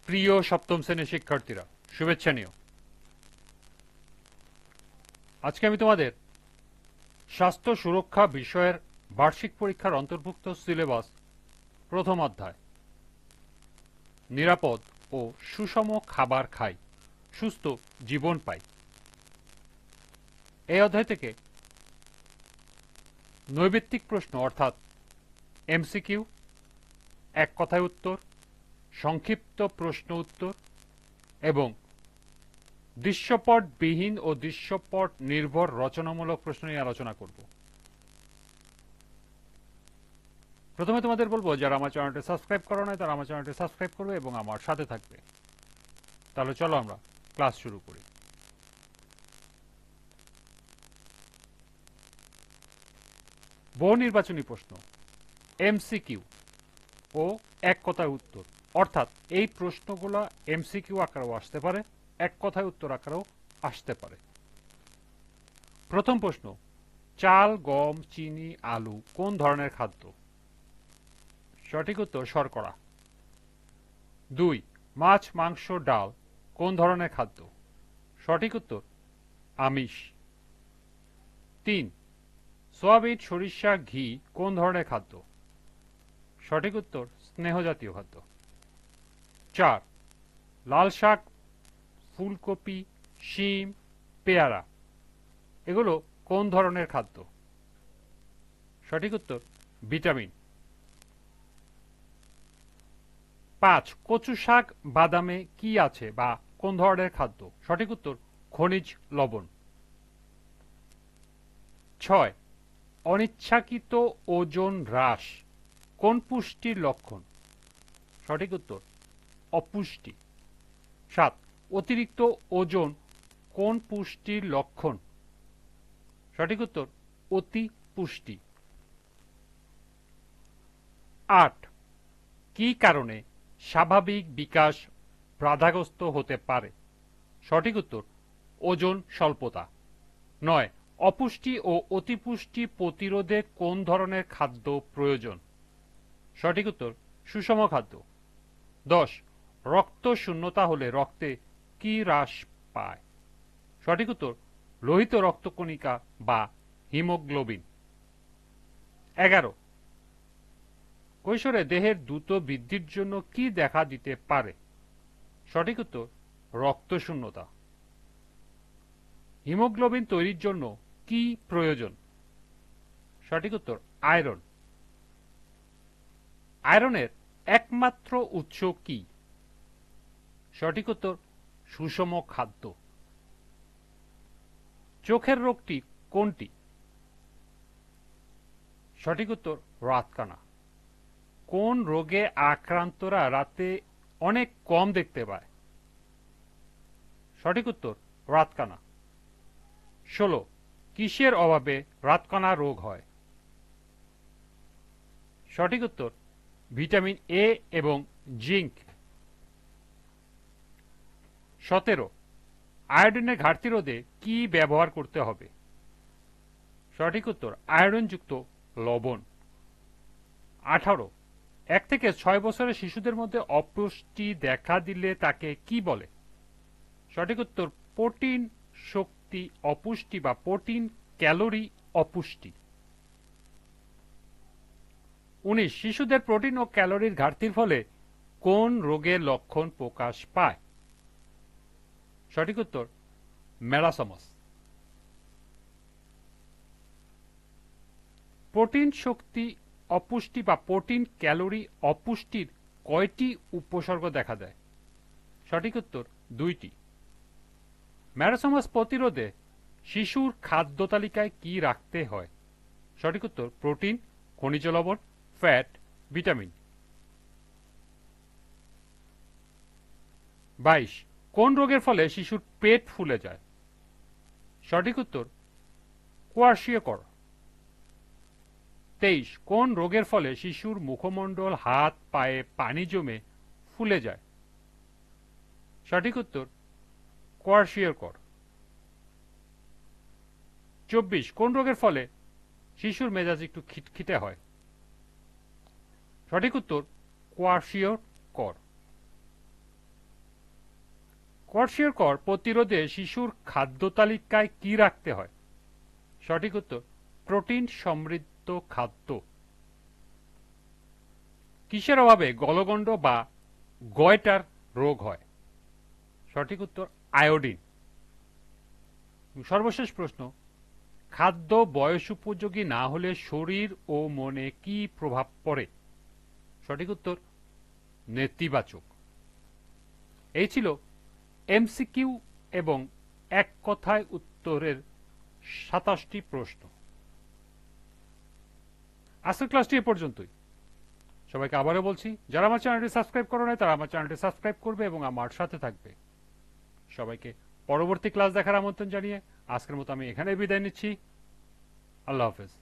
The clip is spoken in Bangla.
প্রিয় সপ্তম শ্রেণীর শিক্ষার্থীরা, শুভেচ্ছা নিও। আজকে আমি তোমাদের স্বাস্থ্য সুরক্ষা বিষয়ের বার্ষিক পরীক্ষার অন্তর্ভুক্ত সিলেবাস প্রথম অধ্যায় নিরাপদ ও সুষম খাবার খাই, সুস্থ জীবন পাই, এই অধ্যায় থেকে নৈবেত্তিক প্রশ্ন অর্থাৎ এমসিকিউ, এক কথায় উত্তর, সংক্ষিপ্ত প্রশ্ন উত্তর এবং দৃশ্যপটবিহীন ও দৃশ্যপট নির্ভর রচনামূলক প্রশ্ন নিয়ে আলোচনা করব। প্রথমে তোমাদের বলবো, যারা আমার চ্যানেলটি সাবস্ক্রাইব করো নাই তারা আমার চ্যানেলটি সাবস্ক্রাইব করবে এবং আমার সাথে থাকবে। তাহলে চলো আমরা ক্লাস শুরু করি। বহু নির্বাচনী প্রশ্ন, এমসিকিউ ও এক কথায় উত্তর, অর্থাৎ এই প্রশ্নগুলো এমসিকিউ আকারেও আসতে পারে, এক কথায় উত্তর আকারেও আসতে পারে। প্রথম প্রশ্ন, চাল, গম, চিনি, আলু কোন ধরনের খাদ্য? সঠিক উত্তর শর্করা। 2, মাছ, মাংস, ডাল কোন ধরনের খাদ্য? সঠিক উত্তর আমিষ। 3, সয়াবিন, সরিষা, ঘি কোন ধরনের খাদ্য? সঠিক উত্তর স্নেহজাতীয় খাদ্য। 4, লাল শাক, ফুলকপি, শিম, পেয়ারা এগুলো কোন ধরনের খাদ্য? সঠিক উত্তর ভিটামিন। 5, কচু শাক, বাদামে কি আছে বা কোন ধরনের খাদ্য? সঠিক উত্তর খনিজ লবণ। 6, অনিচ্ছাকৃত ওজন হ্রাস কোন পুষ্টির লক্ষণ? সঠিক উত্তর অপুষ্টি। 7, অতিরিক্ত ওজন কোন পুষ্টির লক্ষণ? সঠিক উত্তর অতি পুষ্টি। 8, কি কারণে স্বাভাবিক বিকাশ বাধাগ্রস্ত হতে পারে? সঠিক উত্তর ওজন স্বল্পতা। 9, অপুষ্টি ও অতিপুষ্টি প্রতিরোধে কোন ধরনের খাদ্য প্রয়োজন? সঠিক উত্তর সুষম খাদ্য। 10, রক্ত শূন্যতা হলে রক্তে কি হ্রাস পায়? সঠিক উত্তর লোহিত রক্তকণিকা বা হিমোগ্লোবিন। 11, কৈশোরে দেহের দ্রুত বৃদ্ধির জন্য কি দেখা দিতে পারে? সঠিক উত্তর রক্ত শূন্যতা। হিমোগ্লোবিন তৈরির জন্য কি প্রয়োজন? সঠিক উত্তর আয়রন। আয়রনের একমাত্র উৎস কি? সঠিক উত্তর সুষম খাদ্য। চোখের রোগটি কোনটি? সঠিক উত্তর রাতকানা। কোন রোগে আক্রান্তরা রাতে অনেক কম দেখতে পায়? সঠিক উত্তর রাতকানা। 16, কিসের অভাবে রাতকানা রোগ হয়? সঠিক উত্তর ভিটামিন এ এবং জিঙ্ক। 17, আয়োডিনের ঘাটতি রোধে কি ব্যবহার করতে হবে? সঠিক উত্তর আয়োডিনযুক্ত লবণ। 18, 1 থেকে 6 বছরের শিশুদের মধ্যে অপুষ্টি দেখা দিলে তাকে কি বলে? সঠিক উত্তর প্রোটিন শক্তি অপুষ্টি বা প্রোটিন ক্যালোরি অপুষ্টি। 19, শিশুদের প্রোটিন ও ক্যালোরির ঘাটতির ফলে কোন রোগের লক্ষণ প্রকাশ পায়? সঠিক উত্তর মেলাসমস। প্রোটিন শক্তি অপুষ্টি বা প্রোটিন ক্যালোরি অপুষ্টির কয়টি উপসর্গ দেখা দেয়? সঠিক উত্তর 2টি। মেলাসমস প্রতিরোধে শিশুর খাদ্য তালিকায় কি রাখতে হয়? সঠিক উত্তর প্রোটিন, খনিজ লবণ, ফ্যাট, ভিটামিন। 22, কোন রোগের ফলে শিশুর পেট ফুলে যায়? সঠিক উত্তর কোয়ার্শিয়াকর। 23, কোন রোগের ফলে শিশুর মুখমণ্ডল, হাত, পায়ে পানি জমে ফুলে যায়? সঠিক উত্তর কোয়ার্শিয়াকর। 24, কোন রোগের ফলে শিশুর মেজাজ একটু খিটখিটে হয়? সঠিক উত্তর কোয়ার্শিয়াকর। কোয়ার্সিয়কর প্রতিরোধে শিশুর খাদ্য তালিকায় কি রাখতে হয়? সঠিক উত্তর প্রোটিন সমৃদ্ধ খাদ্য। কিসের অভাবে গলগণ্ড বা গয়টার রোগ হয়? সঠিক উত্তর আয়োডিন। সর্বশেষ প্রশ্ন, খাদ্য বয়স উপযোগী না হলে শরীর ও মনে কি প্রভাব পড়ে? সঠিক উত্তর নেতিবাচক। এই ছিল এমসিকিউ এবং এক কথায় উত্তরের 27টি প্রশ্ন। আজকের ক্লাসটি এ পর্যন্তই। সবাইকে আবারও বলছি, যারা আমার চ্যানেলটি সাবস্ক্রাইব করে নাই তারা আমার চ্যানেলটি সাবস্ক্রাইব করবে এবং আমার সাথে থাকবে। সবাইকে পরবর্তী ক্লাস দেখার আমন্ত্রণ জানিয়ে আজকের মতো আমি এখানে বিদায় নিচ্ছি। আল্লাহ হাফেজ।